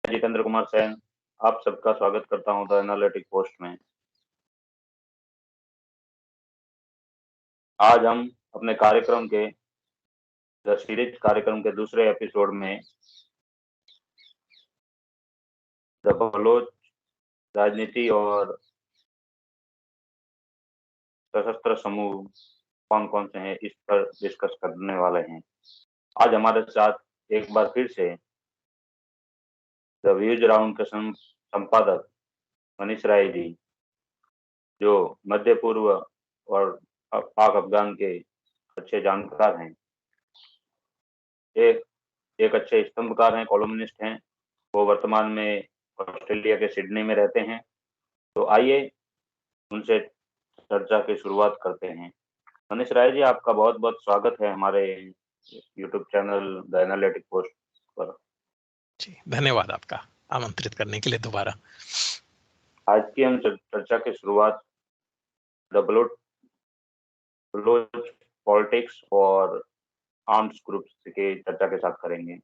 Jitendra Kumar San आप सबका स्वागत करता हूं द एनालिटिक पोस्ट में। आज हम अपने कार्यक्रम के द सीरीज कार्यक्रम के दूसरे एपिसोड में द बलोच राजनीति और सशस्त्र समूह कौन कौन से हैं इस पर डिस्कस करने वाले हैं। आज हमारे साथ एक बार फिर से द व्यूज राउंड के संपादक मनीष राय जी, जो मध्य पूर्व और पाक अफगान के अच्छे जानकार हैं, एक एक अच्छे स्तंभकार हैं, कॉलमनिस्ट हैं। वो वर्तमान में ऑस्ट्रेलिया के सिडनी में रहते हैं। तो आइए उनसे चर्चा की शुरुआत करते हैं। मनीष राय जी, आपका बहुत बहुत स्वागत है हमारे YouTube channel the analytic post पर। जी, धन्यवाद आपका आमंत्रित करने के लिए दोबारा। आज की हम चर्चा की शुरुआत द बलोच पॉलिटिक्स और आर्म्स ग्रुप्स के चर्चा के साथ करेंगे।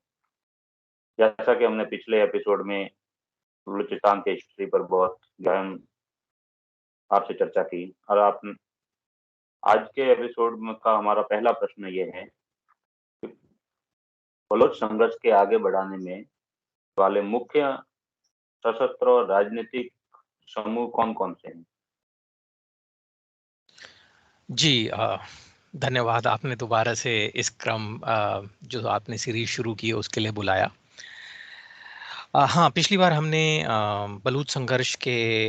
जैसा कि हमने पिछले एपिसोड में बलूचिस्तान की हिस्ट्री पर बहुत गहन आपसे चर्चा की, और आप आज के एपिसोड में का हमारा पहला प्रश्न ये है कि बलोच संघर्ष के आगे बढ़ाने में वाले मुख्य सशस्त्र और राजनीतिक समूह कौन कौन से हैं? जी, धन्यवाद। आपने दोबारा से इस क्रम जो आपने सीरीज शुरू की है उसके लिए बुलाया। हाँ, पिछली बार हमने बलूच संघर्ष के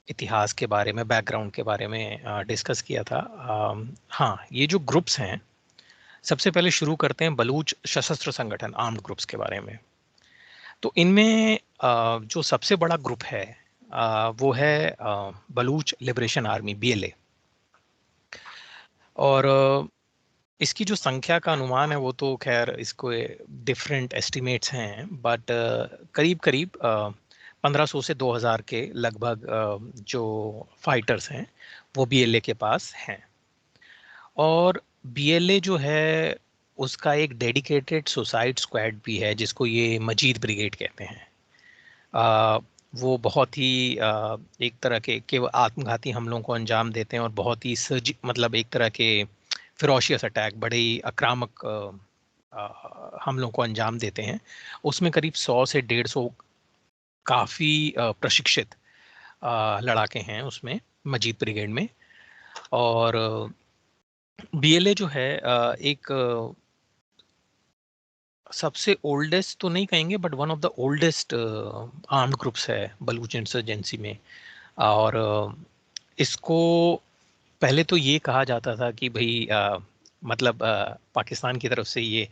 इतिहास के बारे में, बैकग्राउंड के बारे में डिस्कस किया था। हाँ, ये जो ग्रुप्स हैं, सबसे पहले शुरू करते हैं बलूच सशस्त्र संगठन आर्म्ड ग्रुप्स के बारे में। तो इनमें जो सबसे बड़ा ग्रुप है वो है बलूच लिबरेशन आर्मी, BLA। और इसकी जो संख्या का अनुमान है वो तो खैर इसको डिफरेंट एस्टिमेट्स हैं, बट करीब करीब 1500 से 2000 के लगभग जो फाइटर्स हैं वो BLA के पास हैं। और BLA जो है उसका एक डेडिकेटेड सुसाइड स्क्वाड भी है जिसको ये मजीद ब्रिगेड कहते हैं। वो बहुत ही एक तरह के वो आत्मघाती हमलों को अंजाम देते हैं और बहुत ही मतलब एक तरह के फिरोशियस अटैक, बड़े ही आक्रामक हमलों को अंजाम देते हैं। उसमें करीब 100 से 150 काफ़ी प्रशिक्षित लड़ाके हैं उसमें, मजीद ब्रिगेड में। और BLA जो है एक सबसे ओल्डेस्ट तो नहीं कहेंगे but one of the oldest armed groups है बलूच इंसर्जेंसी में। और इसको पहले तो ये कहा जाता था कि भाई मतलब पाकिस्तान की तरफ से ये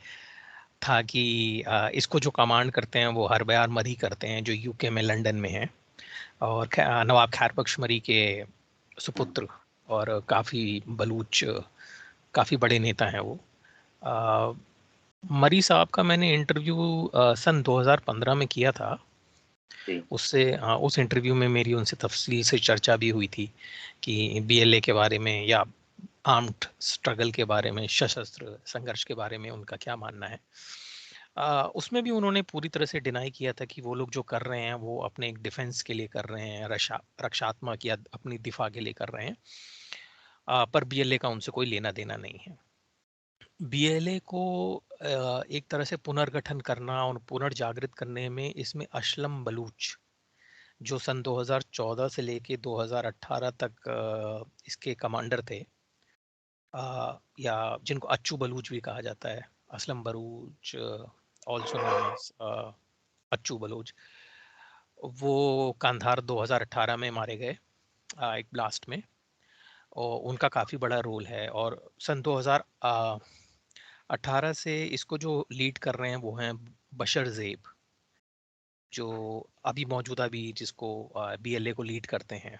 था कि इसको जो कमांड करते हैं वो हरबयार मरी करते हैं, जो UK में लंदन में है, और नवाब खैर बख्श मरी के सुपुत्र, और काफ़ी बलूच काफ़ी बड़े नेता हैं वो। मरी साहब का मैंने इंटरव्यू सन 2015 में किया था। उससे उस इंटरव्यू में मेरी उनसे तफसील से चर्चा भी हुई थी कि BLA के बारे में या आर्म्ड स्ट्रगल के बारे में, सशस्त्र संघर्ष के बारे में उनका क्या मानना है। उसमें भी उन्होंने पूरी तरह से डिनाई किया था कि वो लोग जो कर रहे हैं वो अपने एक डिफेंस के लिए कर रहे हैं, रक्षात्मक या अपनी दिफा के लिए कर रहे हैं। पर BLA का उनसे कोई लेना देना नहीं है। BLA को एक तरह से पुनर्गठन करना और पुनर्जागृत करने में इसमें असलम बलूच, जो सन 2014 से लेके 2018 तक इसके कमांडर थे, या जिनको अच्छू बलूच भी कहा जाता है, Aslam Baloch also known as Achhu Baloch, वो कांधार 2018 में मारे गए एक ब्लास्ट में, और उनका काफ़ी बड़ा रोल है। और सन 2018 से इसको जो लीड कर रहे हैं वो हैं बशर ज़ेब, जो अभी मौजूदा भी जिसको BLA को लीड करते हैं।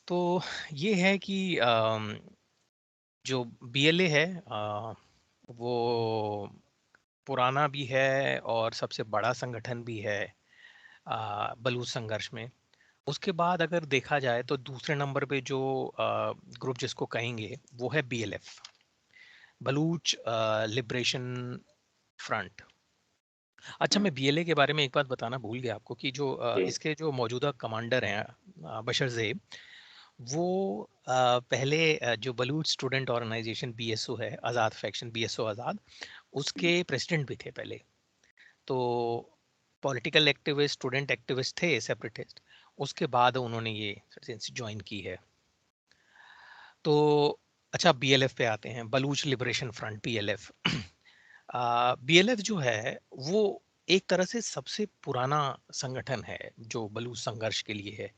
तो ये है कि जो BLA है वो पुराना भी है और सबसे बड़ा संगठन भी है बलूच संघर्ष में। उसके बाद अगर देखा जाए तो दूसरे नंबर पे जो ग्रुप जिसको कहेंगे वो है BLF, बलूच लिबरेशन फ्रंट। अच्छा, मैं बीएलए के बारे में एक बात बताना भूल गया आपको कि जो जी, इसके जो मौजूदा कमांडर हैं बशर ज़ेब, वो पहले जो बलूच स्टूडेंट ऑर्गेनाइजेशन बीएसओ है, आज़ाद फैक्शन बीएसओ आज़ाद, उसके प्रेसिडेंट भी थे पहले। तो पॉलिटिकल एक्टिविस्ट, स्टूडेंट एक्टिविस्ट थे, सेपरेटिस्ट। उसके बाद उन्होंने ये एजेंसी ज्वाइन की है। तो अच्छा, बीएलएफ पे आते हैं, Baloch liberation front, BLF. BLF जो है वो एक तरह से सबसे पुराना संगठन है जो बलूच संघर्ष के लिए है।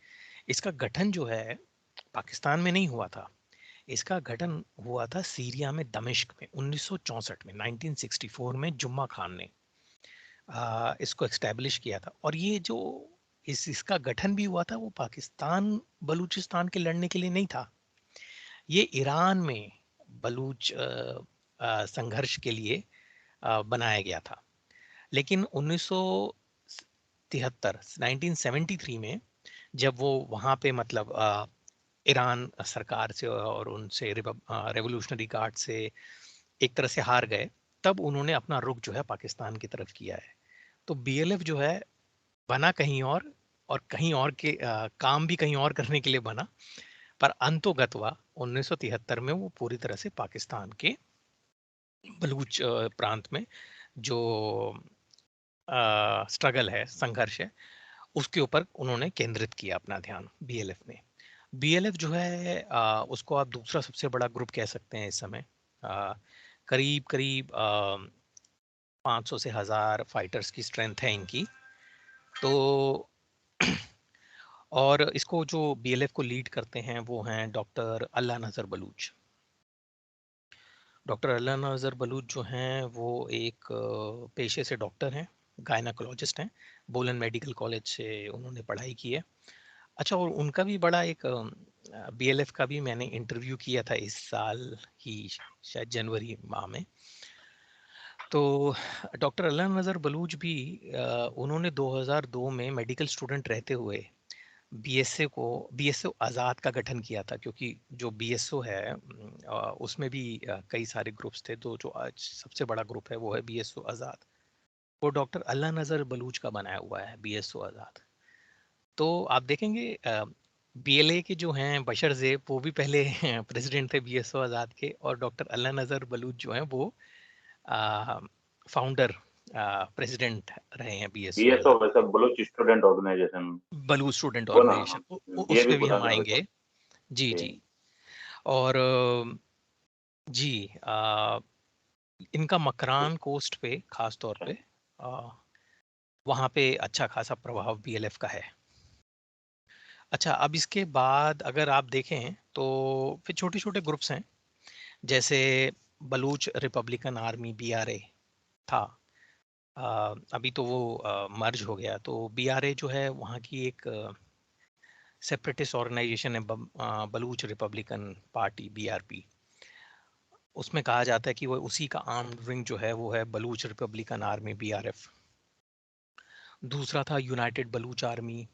इसका गठन जो है पाकिस्तान में नहीं हुआ था, इसका गठन हुआ था सीरिया में, दमिश्क में 1964 में, 1964 में जुम्मा खान ने इसको एस्टैब्लिश किया था। और ये जो इसका गठन भी हुआ था वो पाकिस्तान बलूचिस्तान के लड़ने के लिए नहीं था, ये ईरान में बलूच संघर्ष के लिए बनाया गया था। लेकिन 1973 1973 में जब वो वहाँ पे मतलब ईरान सरकार से और उनसे रेवोल्यूशनरी गार्ड से एक तरह से हार गए, तब उन्होंने अपना रुख जो है पाकिस्तान की तरफ किया है। तो बीएलएफ जो है बना कहीं और कहीं और के काम भी कहीं और करने के लिए बना, पर अंतोगत हुआ 1973 में वो पूरी तरह से पाकिस्तान के बलूच प्रांत में जो स्ट्रगल है, संघर्ष है, उसके ऊपर उन्होंने केंद्रित किया अपना ध्यान बीएलएफ ने। बीएलएफ जो है उसको आप दूसरा सबसे बड़ा ग्रुप कह सकते हैं इस समय। करीब करीब 500 से 1000 फाइटर्स की स्ट्रेंथ है इनकी। तो और इसको जो बीएलएफ को लीड करते हैं वो हैं डॉक्टर अल्लाह नज़र बलूच। डॉक्टर अल्लाह नज़र बलूच जो हैं वो एक पेशे से डॉक्टर हैं, गायनाकोलॉजिस्ट हैं, बोलन मेडिकल कॉलेज से उन्होंने पढ़ाई की है। अच्छा, और उनका भी बड़ा एक बीएलएफ का भी मैंने इंटरव्यू किया था इस साल ही, शायद जनवरी माह में। तो डॉक्टर अल्लाह नज़र बलूच भी उन्होंने 2002 में मेडिकल स्टूडेंट रहते हुए बीएसओ आज़ाद का गठन किया था, क्योंकि जो बीएसओ है उसमें भी कई सारे ग्रुप्स थे। तो जो आज सबसे बड़ा ग्रुप है वो है बीएसओ आज़ाद, वो डॉक्टर अल्लाह नज़र बलूच का बनाया हुआ है बीएसओ आज़ाद। तो आप देखेंगे बीएलए के जो हैं बशर ज़ेब वो भी पहले प्रेसिडेंट थे बीएसओ आज़ाद के, और डॉक्टर अल्लाह नज़र बलूच जो हैं वो फाउंडर प्रेसिडेंट रहे हैं बीएसओ बीएसओ आज़ाद, वैसे Baloch student organisation, Baloch student वो ना, ऑर्गेनाइजेशन, ये उस भी पे भी हम पुराना है वैसा। आएंगे। जी जी, जी। और जी, इनका मकरान कोस्ट पे खास तौर पे वहाँ पे अच्छा खासा प्रभाव बीएलएफ का है। अच्छा, अब इसके बाद अगर आप देखें तो फिर छोटे छोटे ग्रुप्स हैं, जैसे बलूच रिपब्लिकन आर्मी बीआरए था। अभी तो वो मर्ज हो गया। तो बीआरए जो है वहाँ की एक सेपरेटिस्ट ऑर्गेनाइजेशन है, बलूच रिपब्लिकन पार्टी बीआरपी। उसमें कहा जाता है कि वो उसी का आर्म्ड विंग जो है वो है बलूच रिपब्लिकन आर्मी बीआरएफ। दूसरा था यूनाइटेड बलूच आर्मी।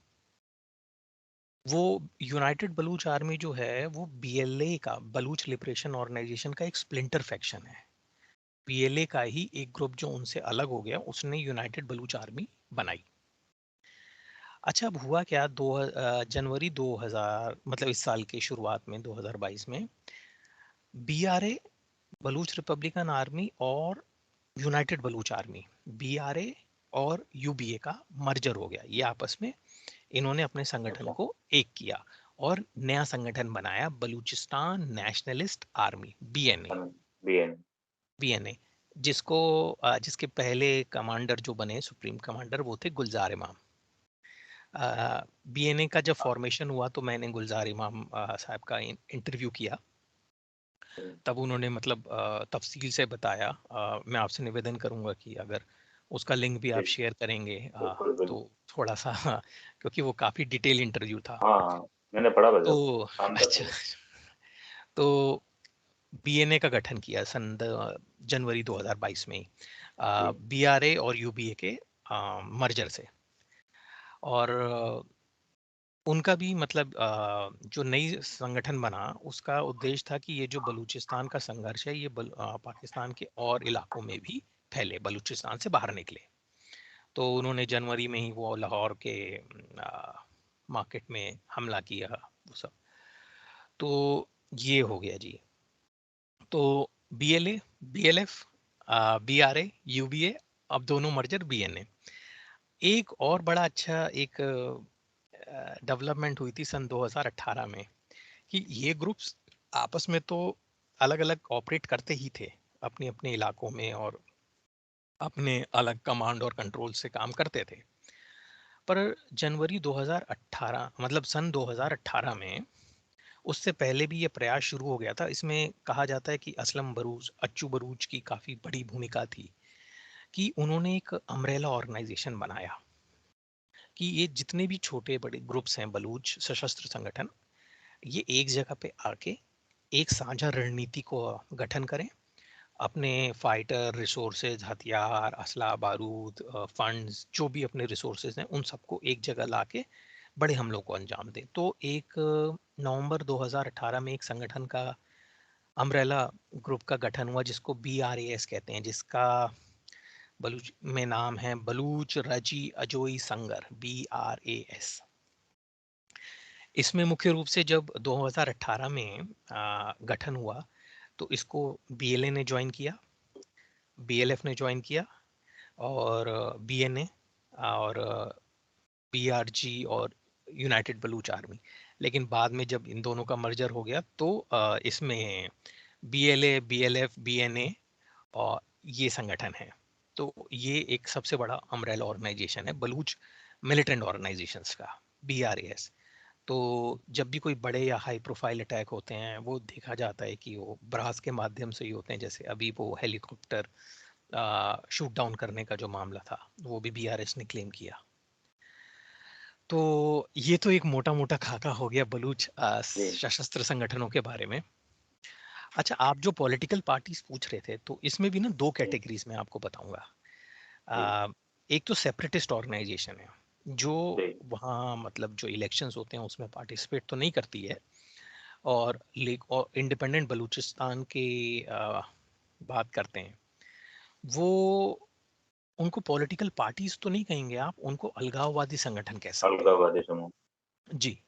वो यूनाइटेड बलूच आर्मी जो है वो बीएलए का, बलूच लिबरेशन ऑर्गेनाइजेशन का एक स्प्लिंटर फैक्शन है। बीएलए का ही एक ग्रुप जो उनसे अलग हो गया, उसने यूनाइटेड बलूच आर्मी बनाई। अच्छा, अब हुआ क्या, जनवरी 2000 मतलब इस साल के शुरुआत में 2022 में बीआरए, बलूच रिपब्लिकन आर्मी और यूनाइटेड बलूच आर्मी, बीआरए और यूबीए का मर्जर हो गया। ये आपस में इन्होंने अपने संगठन अच्छा, को एक किया और नया संगठन बनाया, Balochistan nationalist army, BNA. BN, BNA जिसको जिसके पहले कमांडर जो बने, सुप्रीम कमांडर, वो थे गुलजार इमाम। बीएनए का जब फॉर्मेशन हुआ तो मैंने गुलजार इमाम साहब का इंटरव्यू किया। तब उन्होंने मतलब तफसील से बताया। मैं आपसे निवेदन करूंगा कि अगर उसका लिंक भी आप शेयर करेंगे बिल्कुल बिल्कुल। तो थोड़ा सा क्योंकि वो काफ़ी डिटेल इंटरव्यू था। हाँ हाँ, मैंने पढ़ा वैसे, तो शानदार अच्छा, था। तो बीएनए का गठन किया सन जनवरी 2022 में ही, जी, बीआरए और यूबीए के मर्जर से। और उनका भी मतलब जो नई संगठन बना उसका उद्देश्य था कि ये जो बलूचिस्तान का संघर्ष है ये पाकिस्तान के और इलाकों में भी फैले, बलूचिस्तान से बाहर निकले। तो उन्होंने जनवरी में ही वो लाहौर के मार्केट में हमला किया, वो सब। तो ये हो गया जी। तो BLA, BLF, BRA, UBA, अब दोनों मर्जर BNA। एक और बड़ा अच्छा एक डेवलपमेंट हुई थी सन 2018 में कि ये ग्रुप्स आपस में तो अलग अलग ऑपरेट करते ही थे अपने अपने इलाकों में, और अपने अलग कमांड और कंट्रोल से काम करते थे। पर जनवरी 2018, मतलब सन 2018 में, उससे पहले भी ये प्रयास शुरू हो गया था। इसमें कहा जाता है कि असलम बरूज, अच्चू बरूज की काफ़ी बड़ी भूमिका थी कि उन्होंने एक अम्ब्रेला ऑर्गेनाइजेशन बनाया कि ये जितने भी छोटे बड़े ग्रुप्स हैं बलूच सशस्त्र संगठन, ये एक जगह पे आके एक साझा रणनीति को गठन करें, अपने फाइटर रिसोर्सेज, हथियार, असला, बारूद, फंड्स, जो भी अपने रिसोर्सेज हैं उन सबको एक जगह लाके बड़े हमलों को अंजाम दें। तो एक नवंबर 2018 में एक संगठन का अम्ब्रेला ग्रुप का गठन हुआ जिसको BRAS कहते हैं, जिसका बलूच में नाम है बलूच रजी अजोई संगर, BRAS। इसमें मुख्य रूप से जब 2018 में गठन हुआ तो इसको BLA ने ज्वाइन किया, BLF ने ज्वाइन किया, और BNA और BRG और यूनाइटेड बलूच आर्मी। लेकिन बाद में जब इन दोनों का मर्जर हो गया तो इसमें BLA, BLF, BNA और ये संगठन है। तो ये एक सबसे बड़ा अम्ब्रेला ऑर्गेनाइजेशन है बलूच मिलिटेंट ऑर्गेनाइजेशंस का, BRAS। तो जब भी कोई बड़े या हाई प्रोफाइल अटैक होते हैं वो देखा जाता है कि वो ब्रास के माध्यम से ही होते हैं। जैसे अभी वो हेलीकॉप्टर शूट डाउन करने का जो मामला था वो भी BRS ने क्लेम किया। तो ये तो एक मोटा मोटा खाका हो गया बलूच सशस्त्र संगठनों के बारे में। अच्छा, आप जो पॉलिटिकल पार्टीज पूछ रहे थे तो इसमें भी ना दो कैटेगरीज में आपको बताऊंगा। एक तो सेपरेटिस्ट ऑर्गेनाइजेशन है जो वहाँ मतलब जो इलेक्शंस होते हैं उसमें पार्टिसिपेट तो नहीं करती है, और इंडिपेंडेंट बलूचिस्तान के बात करते हैं। वो उनको पॉलिटिकल पार्टीज तो नहीं कहेंगे आप, उनको अलगाववादी संगठन कह सकते हैं। अलगाववादी समूह जी।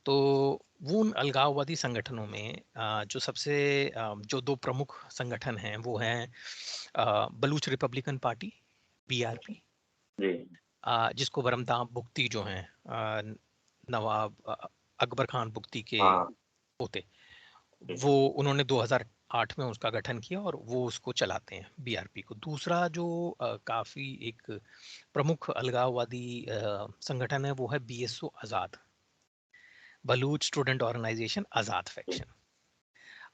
तो वो उन अलगाववादी संगठनों में जो सबसे जो दो प्रमुख संगठन हैं वो हैं बलूच रिपब्लिकन पार्टी, BRP, जिसको बरमदाम बुख्ती जो हैं नवाब अकबर खान बुख्ती के पोते, वो उन्होंने 2008 में उसका गठन किया और वो उसको चलाते हैं BRP को। दूसरा जो काफ़ी एक प्रमुख अलगाववादी संगठन है वो है BSO आज़ाद, बलूच स्टूडेंट ऑर्गेनाइजेशन आज़ाद फैक्शन।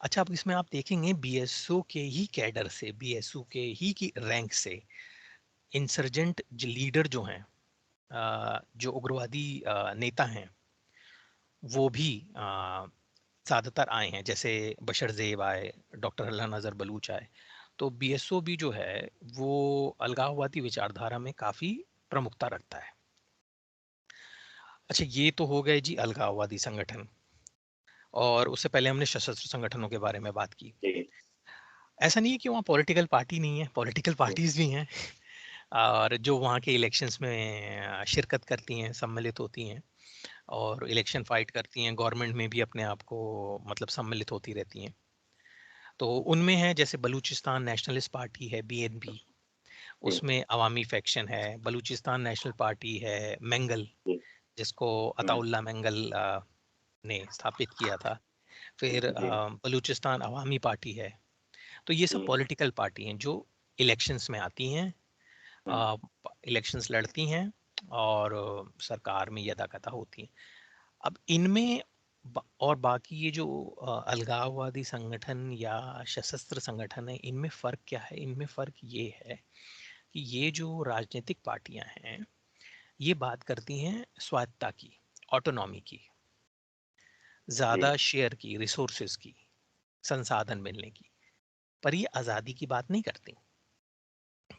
अच्छा, अब इसमें आप देखेंगे BSO के ही कैडर से, BSO के ही की रैंक से इंसर्जेंट लीडर जो हैं, जो उग्रवादी नेता हैं, वो भी ज़्यादातर आए हैं। जैसे बशर ज़ेब आए, डॉक्टर अल्लाह नज़र बलूच आए। तो BSO भी जो है वो अलगाववादी विचारधारा में काफ़ी प्रमुखता रखता है। अच्छा, ये तो हो गए जी अलगाववादी संगठन, और उससे पहले हमने सशस्त्र संगठनों के बारे में बात की। ऐसा नहीं है कि वहाँ पॉलिटिकल पार्टी नहीं है, पॉलिटिकल पार्टीज भी हैं और जो वहाँ के इलेक्शंस में शिरकत करती हैं, सम्मिलित होती हैं और इलेक्शन फाइट करती हैं, गवर्नमेंट में भी अपने आप को मतलब सम्मिलित होती रहती हैं। तो उनमें है जैसे बलूचिस्तान नेशनलिस्ट पार्टी है, BNP, उसमें अवामी फैक्शन है। बलूचिस्तान नेशनल पार्टी है मेंगल, जिसको अताउल्ला मेंगल ने स्थापित किया था। फिर बलूचिस्तान अवामी पार्टी है। तो ये सब पॉलिटिकल पार्टी हैं जो इलेक्शंस में आती हैं, इलेक्शंस लड़ती हैं और सरकार में यदाकदा होती हैं। अब इनमें और बाकी ये जो अलगाववादी संगठन या सशस्त्र संगठन है, इनमें फ़र्क क्या है? इनमें फ़र्क ये है कि ये जो राजनीतिक पार्टियां हैं ये बात करती हैं स्वायत्ता की, ऑटोनॉमी की, ज़्यादा शेयर की, रिसोर्सेज की, संसाधन मिलने की। पर ये आज़ादी की बात नहीं करती।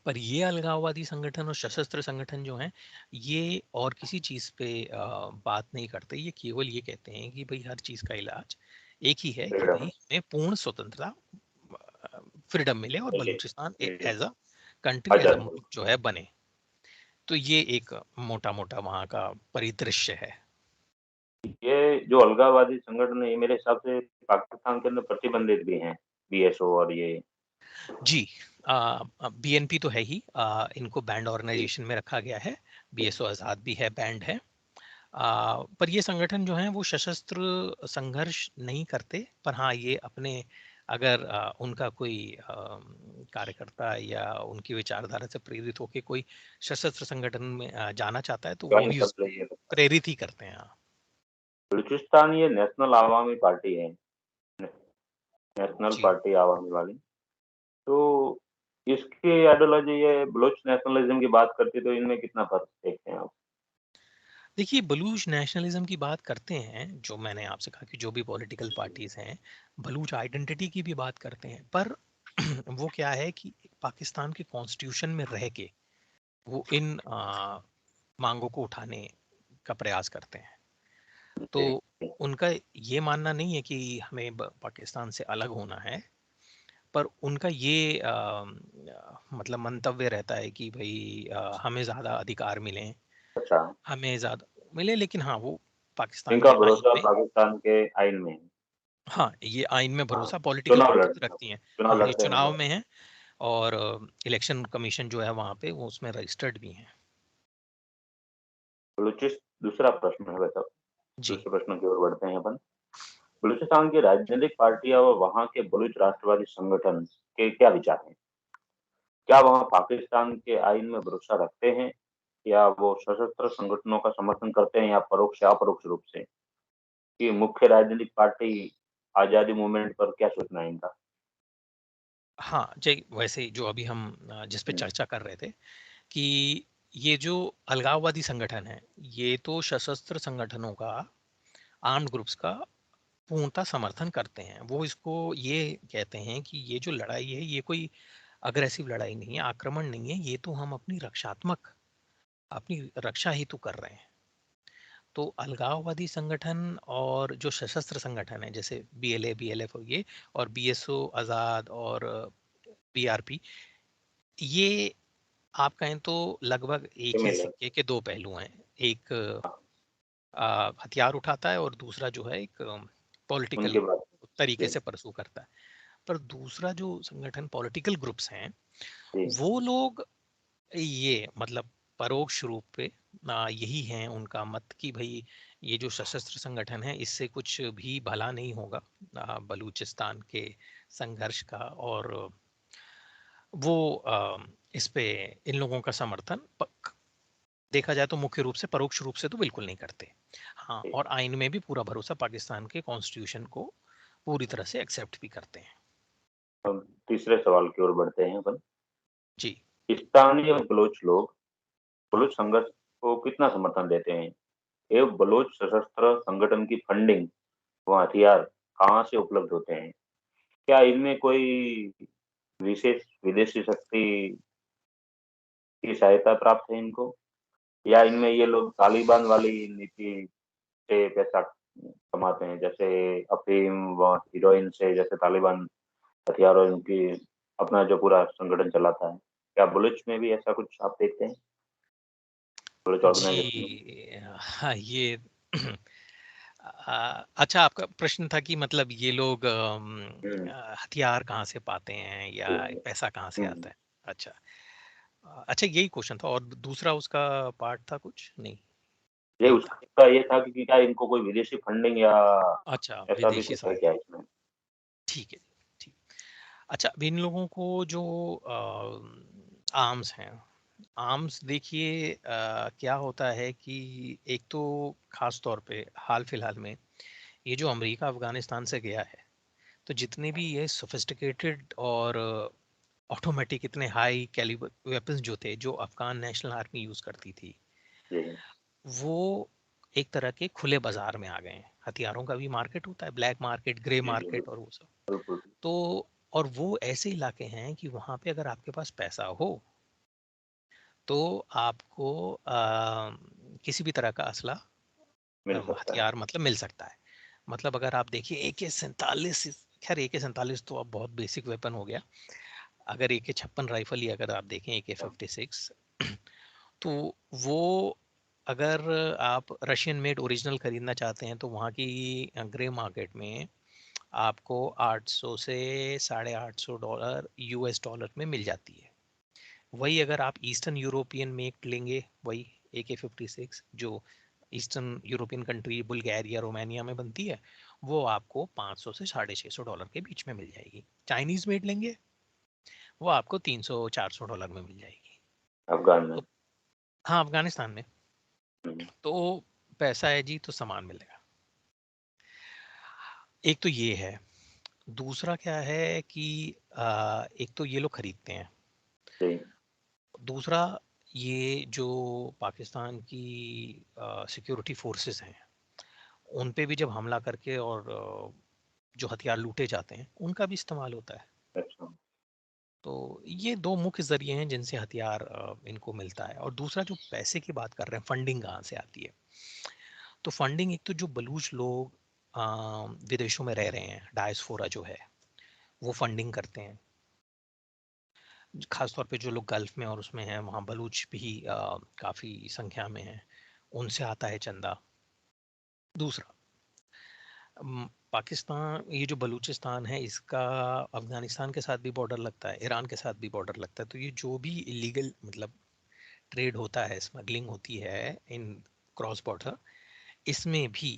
पर ये अलगाववादी संगठन और सशस्त्र संगठन जो हैं ये और किसी चीज़ पे बात नहीं करते। ये केवल ये कहते हैं कि भाई हर चीज़ का इलाज एक ही है कि भाई हमें पूर्ण स्वतंत्रता, फ्रीडम मिले और Balochistan as a country, as a मुल्क जो है बने। तो ये एक मोटा-मोटा वहाँ का परिदृश्य है। ये जो अलगाववादी संगठन है, ये मेरे हिसाब से पाकिस्तान के अंदर प्रतिबंधित भी हैं, बीएसओ और ये। जी, बीएनपी तो है ही, इनको बैंड जी, ऑर्गेनाइजेशन में रखा गया है। बीएसओ आज़ाद भी है, बैंड है। पर ये संगठन जो हैं वो सशस्त्र संघर्ष नहीं करते, पर हाँ ये अपने अगर उनका कोई कार्यकर्ता या उनकी विचारधारा से प्रेरित होकर कोई सशस्त्र संगठन में जाना चाहता है तो वो जॉइन भी कर उसको रही है। प्रेरित ही करते हैं। हाँ। बलूचिस्तान ये नेशनल अवामी पार्टी है, नेशनल जी, पार्टी अवामी वाली। तो इसकी आइडियोलॉजी ये बलूच नेशनलिज्म की बात करती है, तो इनमें कितना फर्क देखते हैं आप? देखिए बलूच नेशनलिज्म की बात करते हैं, जो मैंने आपसे कहा कि जो भी पॉलिटिकल पार्टीज हैं बलूच आइडेंटिटी की भी बात करते हैं, पर वो क्या है कि पाकिस्तान के कॉन्स्टिट्यूशन में रह के वो इन मांगों को उठाने का प्रयास करते हैं। तो जी, उनका ये मानना नहीं है कि हमें पाकिस्तान से अलग होना है, पर उनका ये मतलब मंतव्य रहता है कि भाई हमें ज़्यादा अधिकार मिलें, अच्छा। हमें ज़्यादा मिले, लेकिन हाँ वो पाकिस्तान में इनका अपना एक भरोसा पे, पाकिस्तान के आइन में है। हाँ ये आइन में हाँ, भरोसा पॉलिटिकल चुनाव पार्टीज लड़ते हैं, रखती हैं। चुनाव हाँ ये लड़ते हैं चुनाव मतलब। में है, और इलेक्शन कमीशन जो है वहाँ पे वो उसमें रजिस्टर्ड भी हैं। बलूचिस दूसरा प्रश्न है वैसा, जी, दूसरे प्रश्न की ओर बढ़ते हैं अपन। बलूचिस्तान की राजनीतिक पार्टियां और वहां के बलूच राष्ट्रवादी संगठन के क्या विचार हैं? क्या वह पाकिस्तान के आइन में भरोसा रखते हैं, या वो सशस्त्र संगठनों का समर्थन करते हैं, या परोक्ष या अपरोक्ष रूप से? कि मुख्य राजनीतिक पार्टी आजादी मूवमेंट पर क्या सोचना है इनका? हाँ जय, वैसे जो अभी हम जिस पे हम्म, चर्चा कर रहे थे कि ये जो अलगाववादी संगठन है ये तो सशस्त्र संगठनों का, आर्म्ड ग्रुप्स का पूर्णतः समर्थन करते हैं। वो इसको ये कहते हैं कि ये जो लड़ाई है ये कोई अग्रेसिव लड़ाई नहीं है, आक्रमण नहीं है, ये तो हम अपनी रक्षा हेतु कर रहे हैं। तो अलगाववादी संगठन और जो सशस्त्र संगठन है जैसे बीएलए बीएलएफ हो ये, और बीएसओ आज़ाद और बीआरपी, ये आप कहें तो लगभग एक ही मिले। सिक्के के दो पहलू हैं। एक हथियार उठाता है और दूसरा जो है एक उनके पॉलिटिकल बाद। तरीके जी, से परसू करता है। पर दूसरा जो संगठन पॉलिटिकल ग्रुप्स हैं जी, वो लोग ये मतलब परोक्ष रूप पे यही है उनका मत कि भाई ये जो सशस्त्र संगठन है इससे कुछ भी भला नहीं होगा बलूचिस्तान के संघर्ष का, और वो इस पे इन लोगों का समर्थन देखा जाए तो मुख्य रूप से, परोक्ष रूप से तो बिल्कुल नहीं करते। हाँ, जी। और आइन में भी पूरा भरोसा, पाकिस्तान के कॉन्स्टिट्यूशन को पूरी तरह से एक्सेप्ट भी करते हैं। हम तीसरे सवाल की ओर बढ़ते हैं अपन। जी। स्थानीय बलोच लोग बलूच संघर्ष को कितना समर्थन देते हैं? एवं बलूच सशस्त्र संगठन की फंडिंग व हथियार कहाँ से उपलब्ध होते हैं? क्या इनमें कोई विशेष विदेशी शक्ति की सहायता प्राप्त है इनको, या इनमें ये लोग तालिबान वाली नीति से पैसा कमाते हैं, जैसे अफीम व हेरोइन से, जैसे तालिबान हथियारों इनकी अपना जो पूरा संगठन चलाता है? क्या बलूच में भी ऐसा कुछ आप देखते हैं, बलूच ऑर्गेनाइजेशन में? जी, हाँ ये अच्छा आपका प्रश्न था कि मतलब ये लोग हम्म, हथियार कहाँ से पाते हैं या जी, पैसा कहाँ से हम्म। आता है। अच्छा, अच्छा यही क्वेश्चन था, और दूसरा उसका पार्ट था कुछ नहीं, ये यही था। उसका ये था कि क्या इनको कोई विदेशी फंडिंग या अच्छा, ऐसा भी विदेशी कुछ है सहायता, क्या इसमें? ठीक है, ठीक। अच्छा, अब इन लोगों को जो आर्म्स हैं, आर्म्स देखिए क्या होता है कि एक तो खास तौर पे हाल फिलहाल में ये जो अमेरिका अफगानिस्तान से गया है, तो जितने भी ये सोफिस्टिकेटेड और ऑटोमेटिक इतने हाई कैलिबर वेपन्स जो थे जो अफगान नेशनल आर्मी यूज करती थी, जी, वो एक तरह के खुले बाजार में आ गए हैं। हथियारों का भी मार्केट होता है, ब्लैक मार्केट, ग्रे जी, जी, मार्केट और वो सब। बिल्कुल। तो और वो ऐसे इलाके हैं कि वहाँ पे अगर आपके पास पैसा हो तो आपको किसी भी तरह का असला, मिल सकता है। हथियार मतलब मिल सकता है। मतलब अगर आप देखिए AK-47, खैर AK-47 तो अब बहुत बेसिक वेपन हो गया। अगर AK-56 राइफल ही अगर आप देखें AK-56, तो वो अगर आप रशियन मेड ओरिजिनल खरीदना चाहते हैं तो वहाँ की ग्रे मार्केट में आपको 800 से $850 यूएस डॉलर में मिल जाती है। वही अगर आप ईस्टर्न यूरोपियन मेक लेंगे, वही AK-56 जो eastern European country Bulgaria Romania में बनती है, वो आपको 500 से $650 के बीच में मिल जाएगी। चाइनीज मेड लेंगे वो आपको $300-400 में मिल जाएगी। अफगान में। तो हाँ, अफगानिस्तान में। हम्म, तो पैसा है जी तो सामान मिलेगा। एक तो ये है। दूसरा क्या है कि एक तो ये लोग खरीदते हैं। जी दूसरा ये जो पाकिस्तान की सिक्योरिटी फोर्सेस हैं उन पे भी जब हमला करके और जो हथियार लूटे जाते हैं उनका भी इस्तेमाल होता है। अच्छा। तो ये दो मुख्य जरिए हैं जिनसे हथियार इनको मिलता है। और दूसरा जो पैसे की बात कर रहे हैं, फंडिंग कहाँ से आती है? तो फंडिंग एक तो जो बलूच लोग विदेशों में रह रहे हैं, डायस्फोरा जो है, वो फंडिंग करते हैं। खासतौर पे जो लोग गल्फ में और उसमें हैं वहाँ बलूच भी काफ़ी संख्या में हैं, उनसे आता है चंदा। दूसरा पाकिस्तान, ये जो बलूचिस्तान है इसका अफगानिस्तान के साथ भी बॉर्डर लगता है, ईरान के साथ भी बॉर्डर लगता है। तो ये जो भी इलीगल मतलब ट्रेड होता है, स्मगलिंग होती है इन क्रॉस बॉर्डर, इसमें भी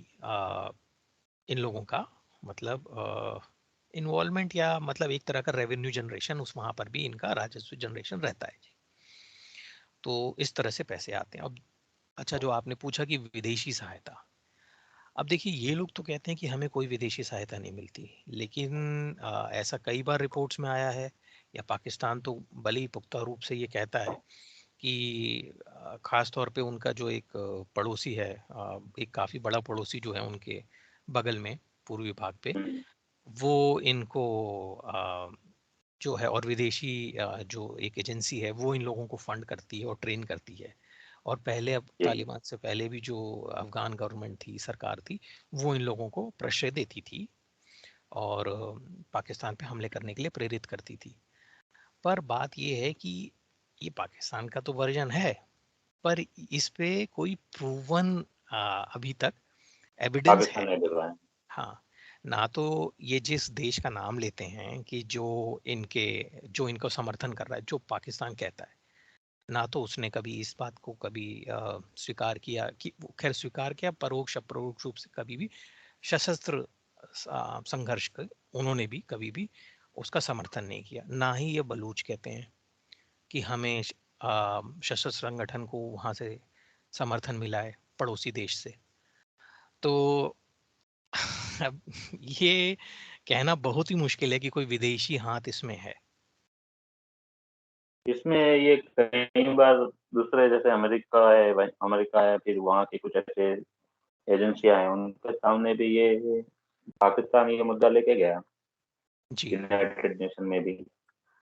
इन लोगों का मतलब इन्वॉल्वमेंट या मतलब एक तरह का रेवेन्यू जनरेशन उस वहाँ पर भी इनका राजस्व जनरेशन रहता है जी। तो इस तरह से पैसे आते हैं। अब अच्छा, जो आपने पूछा कि विदेशी सहायता, अब देखिए ये लोग तो कहते हैं कि हमें कोई विदेशी सहायता नहीं मिलती, लेकिन ऐसा कई बार रिपोर्ट्स में आया है, या पाकिस्तान तो भले ही पुख्ता रूप से ये कहता है कि ख़ास तौर पे उनका जो एक पड़ोसी है, एक काफ़ी बड़ा पड़ोसी जो है उनके बगल में पूर्वी भाग पे, हम्म, वो इनको जो है और विदेशी जो एक एजेंसी है वो इन लोगों को फंड करती है और ट्रेन करती है। और पहले, अब जी तालिबान से पहले भी जो अफ़गान गवर्नमेंट थी, सरकार थी, वो इन लोगों को प्रश्रय देती थी और पाकिस्तान पे हमले करने के लिए प्रेरित करती थी। पर बात ये है कि ये पाकिस्तान का तो वर्जन है, पर इस पे कोई प्रूवन अभी तक एविडेंस है पाकिस्तान ने नहीं। दिलवाया। हाँ, ना तो ये जिस देश का नाम लेते हैं कि जो इनको समर्थन कर रहा है, जो पाकिस्तान कहता है, ना तो उसने कभी इस बात को कभी स्वीकार किया कि खैर स्वीकार किया, परोक्ष अपरोक्ष रूप से कभी भी सशस्त्र संघर्ष का उन्होंने भी कभी भी उसका समर्थन नहीं किया। ना ही ये बलूच कहते हैं कि हमें सशस्त्र संगठन को वहाँ से समर्थन मिला है पड़ोसी देश से। तो अब ये कहना बहुत ही मुश्किल है कि कोई विदेशी हाथ इसमें है। इसमें ये कई बार दूसरे जैसे अमेरिका है, फिर वहाँ की कुछ ऐसे एजेंसियां हैं, उनके सामने भी ये पाकिस्तान ये मुद्दा लेके गया जी यूनाइटेड नेशन में भी। जी।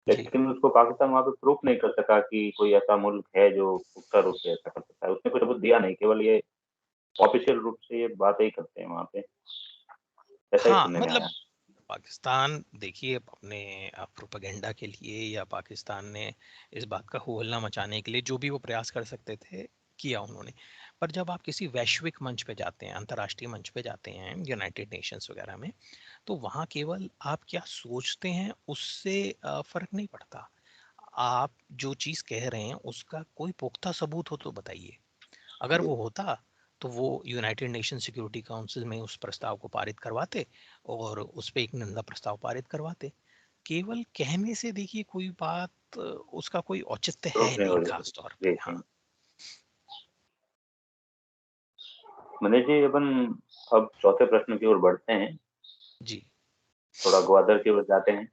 लेकिन उसको पाकिस्तान वहाँ पे प्रूफ नहीं कर सका कि कोई ऐसा मुल्क है जो पुख्ता रूप से ऐसा कर सकता है। उसने कुछ सबूत दिया नहीं, केवल ये ऑफिशियल रूप से ये बातें ही करते हैं वहाँ पे, ऐसा ही हाँ, सुनने में मतलब आया। पाकिस्तान देखिए अपने प्रोपेगेंडा के लिए, या पाकिस्तान ने इस बात का हो हल्ला मचाने के लिए जो भी वो प्रयास कर सकते थे किया उन्होंने। पर जब आप किसी वैश्विक मंच पे जाते हैं, अंतर्राष्ट्रीय मंच पे जाते हैं, यूनाइटेड नेशंस वगैरह में, तो वहाँ केवल आप क्या सोचते हैं उससे फर्क नहीं पड़ता। आप जो चीज़ कह रहे हैं उसका कोई पुख्ता सबूत हो तो बताइए। अगर जी वो होता तो वो यूनाइटेड नेशन सिक्योरिटी काउंसिल में उस प्रस्ताव को पारित करवाते और उस पे एक निंदा प्रस्ताव पारित करवाते। केवल कहने से देखिए कोई बात उसका कोई औचित्य है प्रूफ नहीं नहीं, हो खास तौर जाती। पे। जी हाँ जी। मनीष जी, अपन अब चौथे प्रश्न की ओर बढ़ते हैं। जी। थोड़ा ग्वादर की ओर जाते हैं।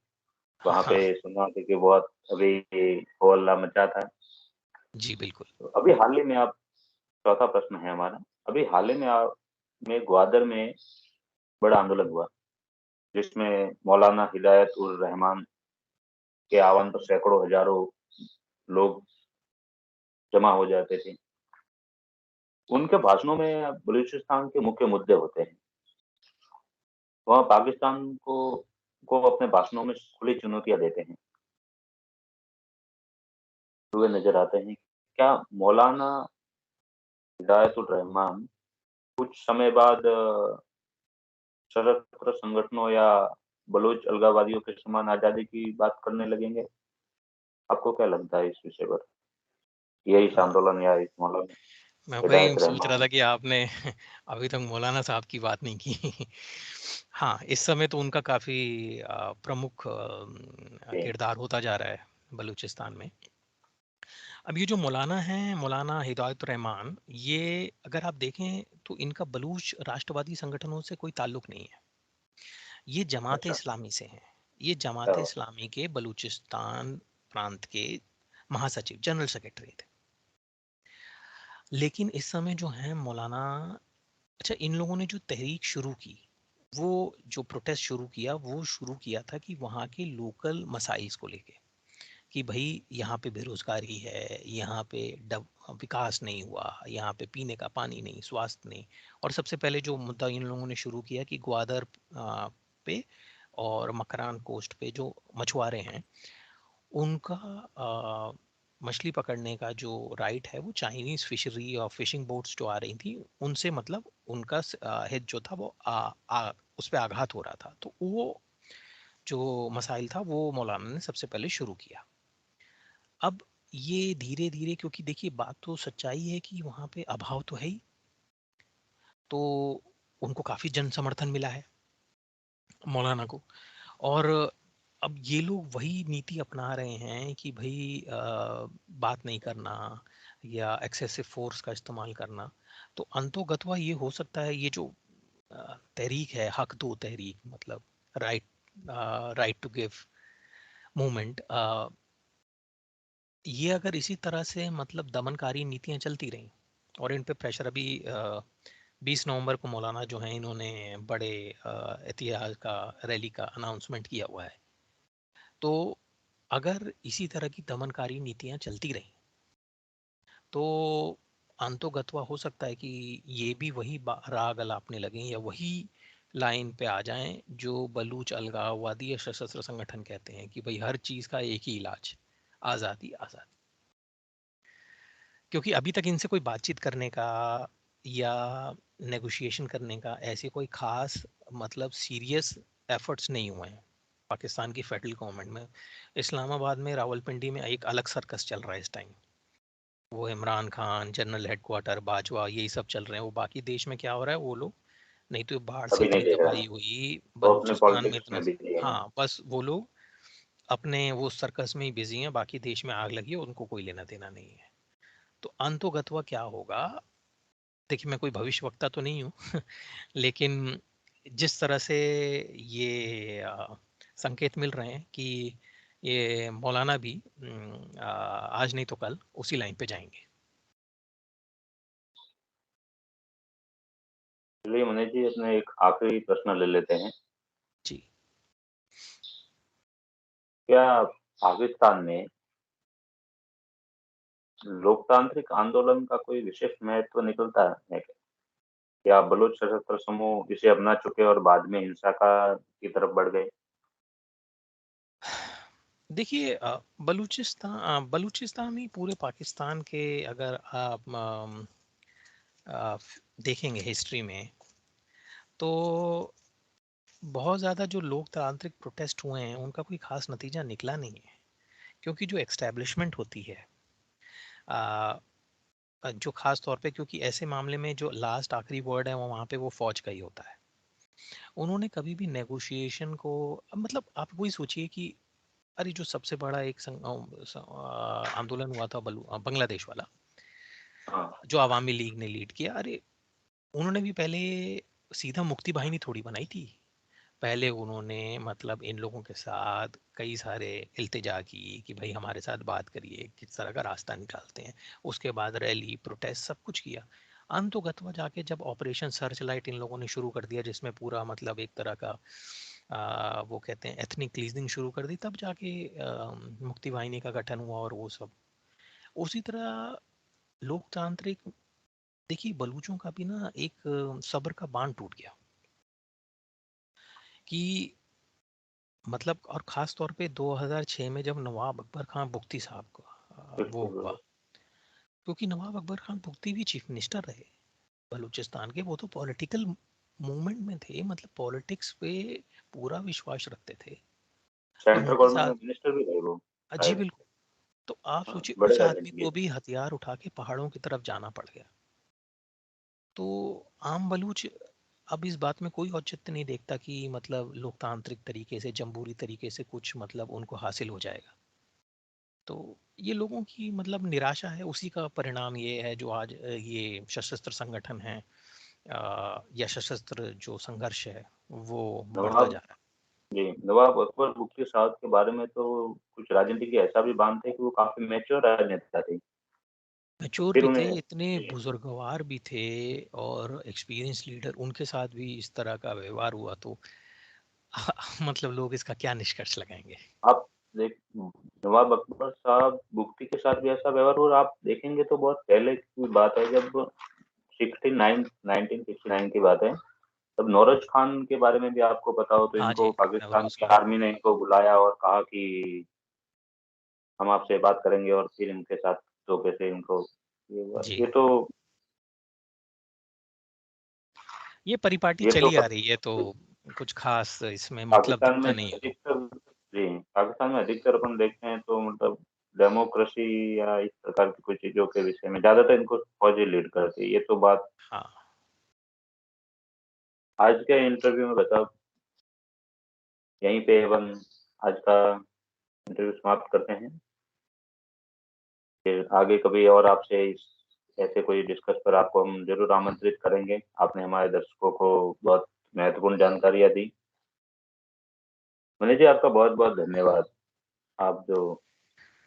वहां पे हाँ सुना था कि बहुत अभी हो हल्ला मचा था। जी बिल्कुल। तो अभी हाल ही में आप, चौथा प्रश्न है हमारा, अभी हाल ही में में ग्वादर में बड़ा आंदोलन हुआ, जिसमें मौलाना हिदायत उर रहमान के आह्वान पर सैकड़ों हजारों लोग जमा हो जाते थे। उनके भाषणों में बलूचिस्तान के मुख्य मुद्दे होते हैं। वह पाकिस्तान को अपने भाषणों में खुली चुनौतियां देते हैं, हुए नजर आते हैं। क्या मौलाना हिदायतुर रहमान कुछ समय बाद सशस्त्र संगठनों या बलूच अलगाववादियों के समान आजादी की बात करने लगेंगे? आपको क्या लगता है इस विषय पर? यही इस हाँ, आंदोलन या इस मौलाना मैं वही हिदायत सोच रहा रहमान? था कि आपने अभी तक मौलाना साहब की बात नहीं की। हाँ, इस समय तो उनका काफ़ी प्रमुख जी, किरदार होता जा रहा है बलूचिस्तान में। अब ये जो मौलाना हैं, मौलाना हिदायतुर रहमान, ये अगर आप देखें तो इनका बलूच राष्ट्रवादी संगठनों से कोई ताल्लुक नहीं है। ये जमात अच्छा, इस्लामी से हैं। ये क्या जमात बात इस्लामी के बलूचिस्तान प्रांत के महासचिव, जनरल सेक्रेटरी थे। लेकिन इस समय जो हैं मौलाना, अच्छा, इन लोगों ने जो तहरीक शुरू की, वो जो प्रोटेस्ट शुरू किया, वो शुरू किया था कि वहाँ के लोकल मसाइल्स को लेके, कि भाई यहाँ पे बेरोजगारी है, यहाँ पे विकास नहीं हुआ, यहाँ पे पीने का पानी नहीं, स्वास्थ्य नहीं। और सबसे पहले जो मुद्दा इन लोगों ने शुरू किया कि ग्वादर पे और मकरान कोस्ट पे जो मछुआरे हैं, उनका मछली पकड़ने का जो राइट है वो चाइनीज फिशरी और फिशिंग बोट्स जो आ रही थी उनसे, मतलब उनका हित जो था वो उस पर आघात हो रहा था। तो वो जो मसाइल था वो मौलाना ने सबसे पहले शुरू किया। अब ये धीरे धीरे, क्योंकि देखिए बात तो सच्चाई है कि वहाँ पे अभाव तो है ही, तो उनको काफ़ी जन समर्थन मिला है मौलाना को। और अब ये लोग वही नीति अपना रहे हैं कि भाई बात नहीं करना या एक्सेसिव फोर्स का इस्तेमाल करना। तो अंतोगत्वा ये हो सकता है, ये जो तहरीक है, हक दो तहरीक, मतलब right right to give movement, ये अगर इसी तरह से मतलब दमनकारी नीतियां चलती रहीं, और इन पे प्रेशर अभी 20 नवंबर को मौलाना जो हैं इन्होंने बड़े एहतियाज का रैली का अनाउंसमेंट किया हुआ है। तो अगर इसी तरह की दमनकारी नीतियां चलती रहीं तो अंतोगत्वा हो सकता है कि ये भी वही राग अलापने लगें या वही लाइन पे आ जाएं जो बलूच अलगाववादी या सशस्त्र संगठन कहते हैं कि भाई हर चीज़ का एक ही इलाज, आज़ादी आज़ादी। क्योंकि अभी तक इनसे कोई बातचीत करने का या नेगोशिएशन करने का ऐसे कोई खास मतलब सीरियस एफर्ट्स नहीं हुए हैं पाकिस्तान की फेडरल गवर्नमेंट में। इस्लामाबाद में रावलपिंडी में एक अलग सर्कस चल रहा है इस टाइम। वो इमरान खान, जनरल हेडक्वार्टर, बाजवा, यही सब चल रहे हैं। वो बाकी देश में क्या हो रहा है, वो लोग नहीं तो बाढ़ से अभी नहीं इतनी दे रहा, तबाही हुई वो अपने बलूचिस्तान में, पॉलिटिक्स इतना, में बिजी है। हाँ बस वो लोग अपने वो सर्कस में ही बिजी हैं, बाकी देश में आग लगी है, उनको कोई लेना देना नहीं है। तो अंतोगत्वा क्या होगा, देखिए मैं कोई भविष्यवक्ता तो नहीं हूँ लेकिन जिस तरह से ये संकेत मिल रहे हैं कि ये मौलाना भी आज नहीं तो कल उसी लाइन पे जाएंगे। चलिए मनीष जी, अपने एक आखिरी प्रश्न ले लेते हैं। जी। क्या पाकिस्तान में लोकतांत्रिक आंदोलन का कोई विशेष महत्व निकलता है क्या? या बलूच सशस्त्र समूह इसे अपना चुके और बाद में हिंसा का की तरफ बढ़ गए? देखिए बलूचिस्तान ही पूरे पाकिस्तान के, अगर आप देखेंगे हिस्ट्री में, तो बहुत ज़्यादा जो लोकतांत्रिक प्रोटेस्ट हुए हैं उनका कोई खास नतीजा निकला नहीं है। क्योंकि जो एक्स्टैब्लिशमेंट होती है, अ, जो खास तौर पे, क्योंकि ऐसे मामले में जो लास्ट आखिरी वर्ड है वो वहाँ पे वो फौज का ही होता है। उन्होंने कभी भी नेगोशिएशन को, अब मतलब आप वही सोचिए कि अरे जो सबसे बड़ा एक आंदोलन हुआ था बांग्लादेश वाला, हाँ, जो अवामी लीग ने लीड किया, अरे उन्होंने भी पहले सीधा मुक्ति बाहिनी थोड़ी बनाई थी। पहले उन्होंने मतलब इन लोगों के साथ कई सारे इल्तिजा की कि भाई हमारे साथ बात करिए, किस तरह का रास्ता निकालते हैं। उसके बाद रैली, प्रोटेस्ट, सब कुछ किया। अंतोगत्वा जाके जब ऑपरेशन सर्च लाइट इन लोगों ने शुरू कर दिया, जिसमें पूरा मतलब एक तरह का वो कहते हैं एथनिक क्लीजिंग शुरू कर दी, तब जाके मुक्ति वाहिनी का गठन हुआ और वो सब। उसी तरह लोकतांत्रिक, देखिए बलूचों का भी ना एक सब्र का बांध टूट गया कि मतलब, और ख़ास तौर पे 2006 में जब नवाब अकबर खान बुख्ती साहब का वो बिल्कुल, हुआ, बिल्कुल। क्योंकि नवाब अकबर खान बुगटी भी चीफ मिनिस्टर रहे बलूचिस्तान के, वो तो पॉलिटिकल मूवमेंट में थे, मतलब पॉलिटिक्स पे पूरा विश्वास रखते थे। सेंट्रल उनके गवर्नमेंट साथ में मिनिस्टर भी रहे वो जी शायद। बिल्कुल। तो आप हाँ, सोचिए बड़े उस आदमी राजनीतिज्ञ को थे। भी हथियार उठा के पहाड़ों की तरफ जाना पड़ गया। तो आम बलूच अब इस बात में कोई औचित्य नहीं देखता कि मतलब लोकतांत्रिक तरीके से, जमहूरी तरीके से कुछ मतलब उनको हासिल हो जाएगा। तो ये लोगों की मतलब निराशा है, उसी का परिणाम ये है जो आज ये सशस्त्र संगठन है या सशस्त्र जो संघर्ष है वो बढ़ता नवाब जा रहा है। जी, नवाब अकबर बुगटी साहब के बारे में तो कुछ राजनीतिज्ञ ऐसा भी मानते हैं कि वो काफी मैच्योर राजनेता थे। मैच्योर फिर भी थे, उन्हें इतने जी, बुजुर्गवार भी थे और एक्सपीरियंस लीडर, उनके साथ भी इस तरह का व्यवहार हुआ तो मतलब लोग इसका क्या निष्कर्ष लगाएंगे। आप देख नवाब अकबर साहब बुगटी के साथ भी ऐसा व्यवहार हुआ। आप देखेंगे तो बहुत पहले की बात है, जब 1969 की बात है, तब नौरोज खान के बारे में भी आपको पता हो तो हाँ इनको जी, पाकिस्तान नवरोज की खान। आर्मी ने इनको बुलाया और कहा कि हम आपसे बात करेंगे, और फिर इनके साथ धोखे से इनको जी, ये तो ये परिपाटी ये तो चली आ रही है, तो कुछ खास इसमें मतलब पाकिस्तान में दिखता नहीं है लोग। अधिकतर जी, पाकिस्तान में अधिकतर अपन देखते हैं तो मतलब डेमोक्रेसी या इस प्रकार की कुछ चीज़ों के विषय में ज़्यादातर इनको फौजी लीड करती है। ये तो बात हाँ, आज के इंटरव्यू में बताओ, यहीं पे अपन आज का इंटरव्यू समाप्त करते हैं। फिर आगे कभी और आपसे इस ऐसे कोई डिस्कस पर आपको हम ज़रूर आमंत्रित करेंगे। आपने हमारे दर्शकों को बहुत महत्वपूर्ण जानकारियाँ दी। मनीष जी, आपका बहुत-बहुत धन्यवाद। आप जो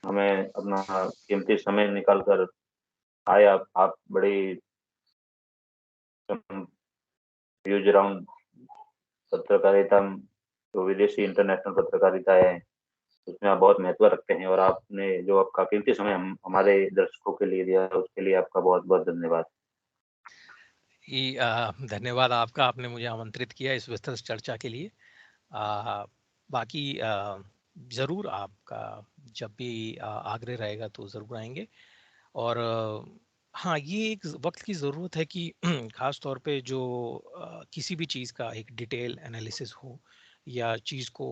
हमें अपना कीमती समय निकाल कर आए, आप बड़ी व्यूज अराउंड पत्रकारिता, जो विदेशी इंटरनेशनल पत्रकारिता है, उसमें आप बहुत महत्व रखते हैं, और आपने जो आपका कीमती समय हमारे दर्शकों के लिए दिया, उसके लिए आपका बहुत-बहुत धन्यवाद। धन्यवाद आपका, आपने मुझे आमंत्रित किया इस विस्तृत चर्चा के लिए। बाकी ज़रूर आपका जब भी आग्रह रहेगा तो ज़रूर आएंगे। और हाँ, ये एक वक्त की ज़रूरत है कि ख़ास तौर पे जो किसी भी चीज़ का एक डिटेल एनालिसिस हो या चीज़ को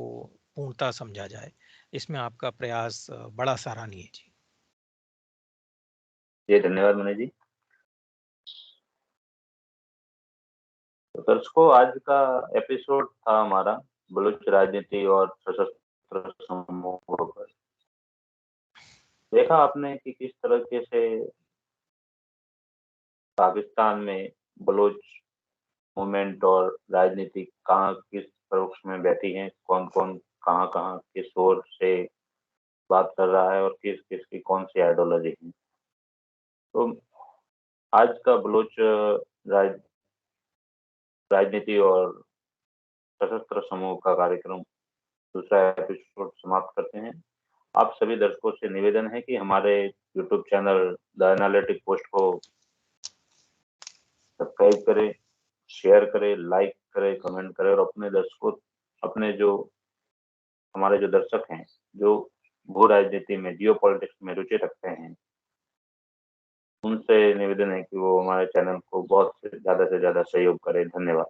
पूर्णतः समझा जाए, इसमें आपका प्रयास बड़ा सराहनीय है जी। जी, धन्यवाद मनीष जी। तो दर्शकों, आज का एपिसोड था हमारा बलूच राजनीति और सशस्त्र समूहों पर। देखा आपने कि किस तरीके से पाकिस्तान में बलूच मूवमेंट और राजनीति कहाँ किस पक्ष में बैठी है, कौन-कौन कहाँ-कहाँ किस ओर से बात कर रहा है, और किस-किस की कौन सी आइडियोलॉजी है। तो आज का बलूच राजनीति और सशस्त्र समूह का कार्यक्रम दूसरा एपिसोड समाप्त करते हैं। आप सभी दर्शकों से निवेदन है कि हमारे YouTube channel the analytic post को सब्सक्राइब करें, शेयर करें, लाइक करें, कमेंट करें, और अपने दर्शकों, अपने जो हमारे जो दर्शक हैं, जो भू राजनीति में, जियो पॉलिटिक्स में रुचि रखते हैं, उनसे निवेदन है कि वो हमारे चैनल को बहुत से ज़्यादा सहयोग करें। धन्यवाद।